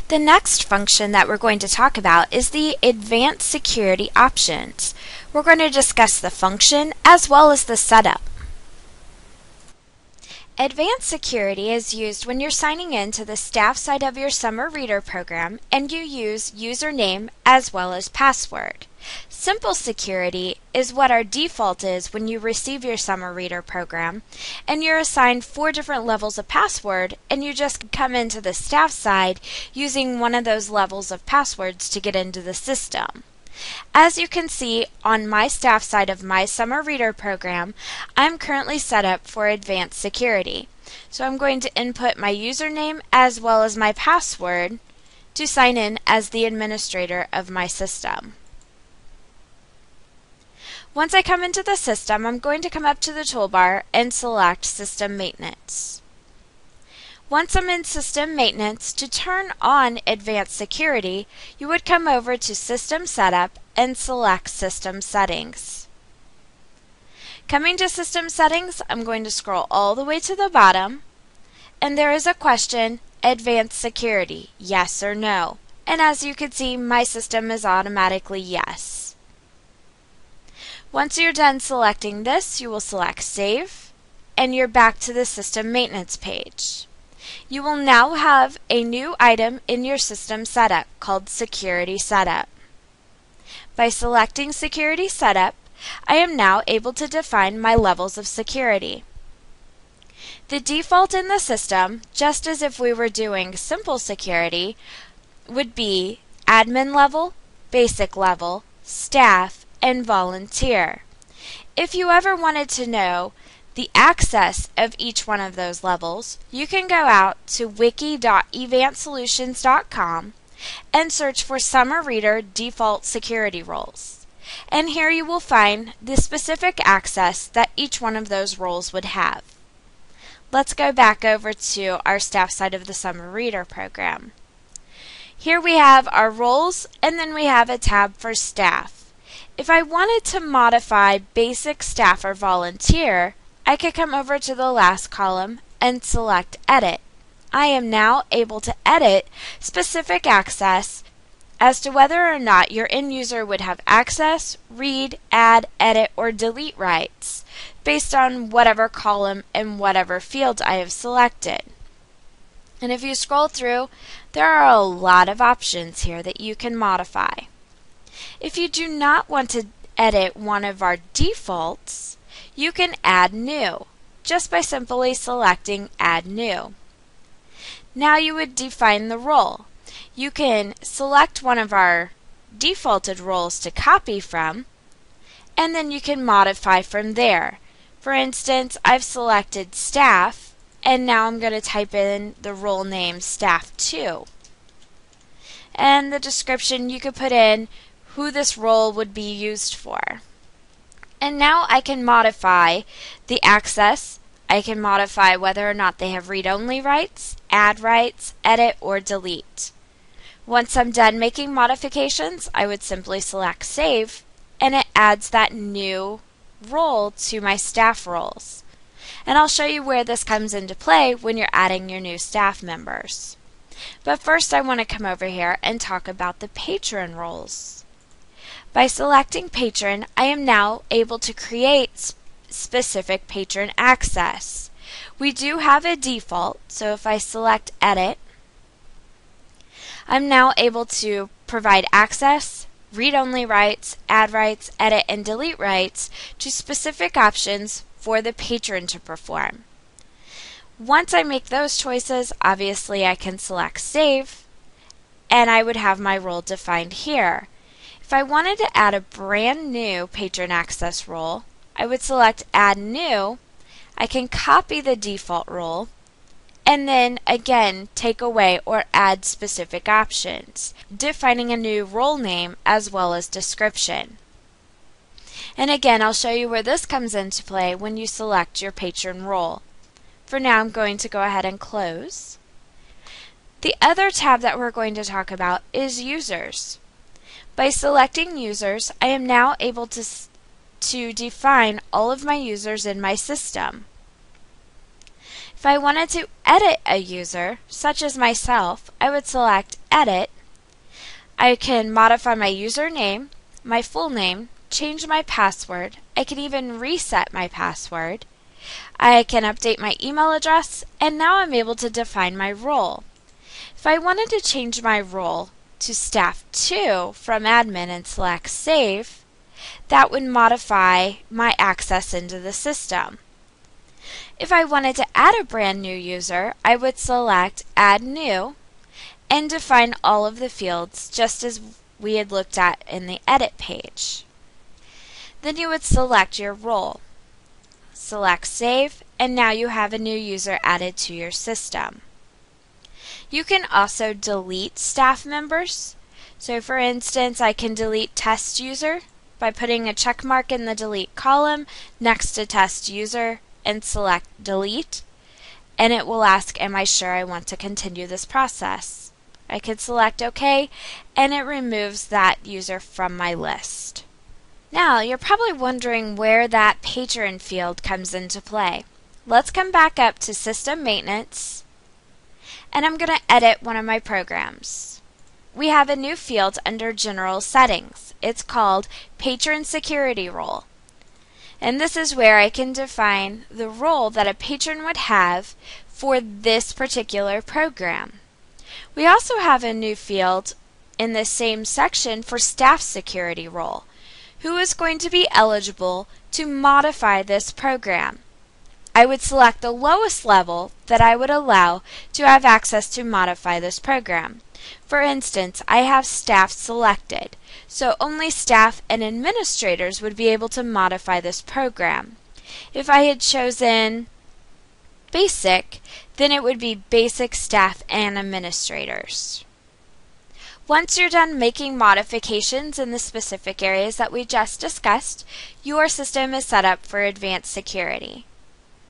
The next function that we're going to talk about is the Advanced Security Options. We're going to discuss the function as well as the setup. Advanced Security is used when you're signing in to the staff side of your Summer Reader program and you use username as well as password. Simple Security is what our default is when you receive your Summer Reader program, and you're assigned 4 different levels of password, and you just come into the staff side using one of those levels of passwords to get into the system. As you can see on my staff side of my Summer Reader program, I'm currently set up for Advanced Security. So I'm going to input my username as well as my password to sign in as the administrator of my system. Once I come into the system, I'm going to come up to the toolbar and select System Maintenance. Once I'm in System Maintenance, to turn on Advanced Security, you would come over to System Setup and select System Settings. Coming to System Settings, I'm going to scroll all the way to the bottom, and there is a question, Advanced Security, yes or no? And as you can see, my system is automatically yes. Once you're done selecting this, you will select Save, and you're back to the System Maintenance page. You will now have a new item in your system setup called Security Setup. By selecting Security Setup, I am now able to define my levels of security. The default in the system, just as if we were doing Simple Security, would be Admin Level, Basic Level, Staff, and Volunteer. If you ever wanted to know the access of each one of those levels, you can go out to wiki.evantsolutions.com and search for Summer Reader Default Security Roles. And here you will find the specific access that each one of those roles would have. Let's go back over to our staff side of the Summer Reader program. Here we have our roles, and then we have a tab for staff. If I wanted to modify Basic, Staff, or Volunteer, I could come over to the last column and select Edit. I am now able to edit specific access as to whether or not your end user would have access, read, add, edit, or delete rights based on whatever column and whatever field I have selected. And if you scroll through, there are a lot of options here that you can modify. If you do not want to edit one of our defaults, you can add new, just by simply selecting Add New. Now you would define the role. You can select one of our defaulted roles to copy from, and then you can modify from there. For instance, I've selected Staff, and now I'm going to type in the role name Staff 2. And the description, you could put in who this role would be used for. And now I can modify the access. I can modify whether or not they have read-only rights, add rights, edit, or delete. Once I'm done making modifications, I would simply select Save, and it adds that new role to my staff roles. And I'll show you where this comes into play when you're adding your new staff members. But first I want to come over here and talk about the patron roles. By selecting Patron, I am now able to create specific patron access. We do have a default, so if I select Edit, I'm now able to provide access, read-only rights, add rights, edit, and delete rights to specific options for the patron to perform. Once I make those choices, obviously I can select Save, and I would have my role defined here. If I wanted to add a brand new patron access role, I would select Add New. I can copy the default role and then again take away or add specific options, defining a new role name as well as description. And again, I'll show you where this comes into play when you select your patron role. For now, I'm going to go ahead and close. The other tab that we're going to talk about is Users. By selecting Users, I am now able to define all of my users in my system. If I wanted to edit a user, such as myself, I would select Edit. I can modify my username, my full name, change my password. I can even reset my password. I can update my email address, and now I'm able to define my role. If I wanted to change my role to Staff 2 from Admin and select Save, that would modify my access into the system. If I wanted to add a brand new user, I would select Add New and define all of the fields just as we had looked at in the Edit page. Then you would select your role. Select Save, and now you have a new user added to your system. You can also delete staff members. So for instance, I can delete test user by putting a check mark in the delete column next to test user and select delete, and it will ask, am I sure I want to continue this process? I could select OK, and it removes that user from my list. Now, you're probably wondering where that patron field comes into play. Let's come back up to System Maintenance, and I'm going to edit one of my programs. We have a new field under General Settings. It's called Patron Security Role. And this is where I can define the role that a patron would have for this particular program. We also have a new field in the same section for Staff Security Role. Who is going to be eligible to modify this program? I would select the lowest level that I would allow to have access to modify this program. For instance, I have staff selected, so only staff and administrators would be able to modify this program. If I had chosen basic, then it would be basic staff and administrators. Once you're done making modifications in the specific areas that we just discussed, your system is set up for advanced security.